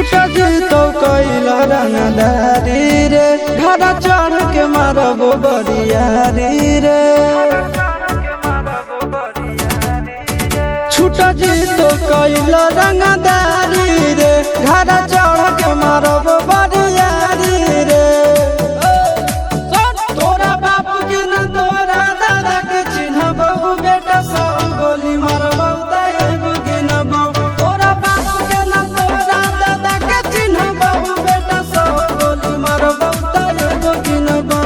छुटा जी तो कैला रंगदारी रे घर चढ़ के मारबो बरियारी रे छुटा जी तो कैला रंगदारी रे घर चढ़ के मारबो बरियारी रे तोरा बाप के न तोरा दादा के चिन्हबो बेटा सब गोली मारबो तैबो गिनबो तोरा बाप के न तोरा दादा के चिन्हबो बेटा सब गोली मारबो तैबो गिनबो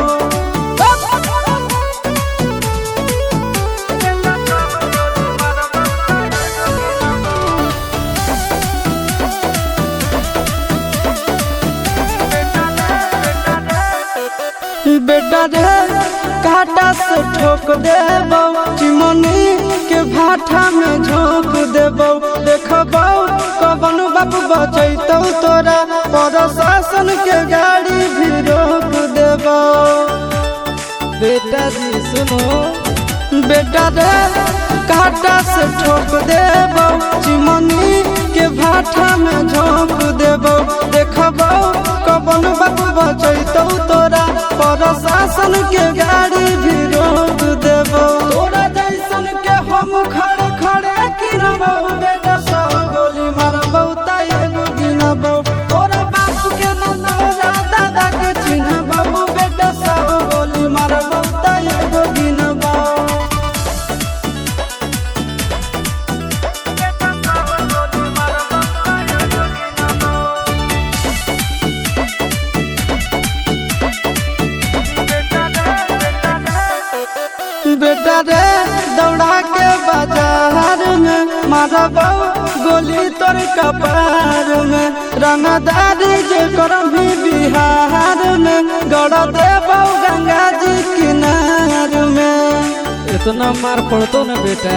बेटा रे काटा से ठोक देबो चिमनी के भाटा में झोंक देबो देखबो कवन बाप बचैतौ तोरा प्रशासन के गाड़ी भी रोक देबो बेटा जी सुनो बेटा रे काटा से ठोक देबो चिमनी के भाटा में झोंक देबो देखबो कवन बाप बचैतौ तोरा प्रशासन के गाड़ी भी रोक देबो तोरा जैसन के हम खड़े खड़े गिनबो बेटा सब गोली मारबो तैबो गिनबो तोरा बाप के न तोरा दादा के चिन्हबो बेटा सब गोली मारबो तैबो गिनबो बेटा रे दौड़ा के बाजार में मारबो गोली तोर कपार में रंगदारी जे करम भी बिहार में गड़ देबो गंगा जी किनार में इतना मार पड़तो न बेटा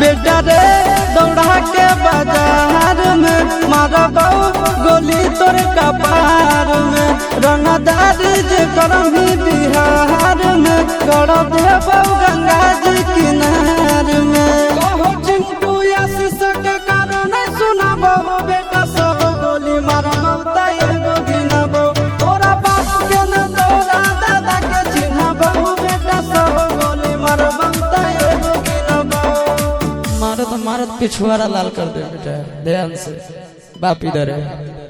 बेटा रे दौड़ा के बाजार में मारबो गोली तोर कपार में रंगदारी जे करम भी बिहार में गड़ देबो गंगा जी किनार में कहो चिंटू आशीष के कारण सुनाबो बेटा सब गोली मारबो तैबो गिनबो तोरा बाप के न तोरा दादा के चिन्हबो बेटा सब गोली मारबो तैबो गिनबो मारत मारत पिछुआरा लाल कर दे बेटा ध्यान से बाप इधर है।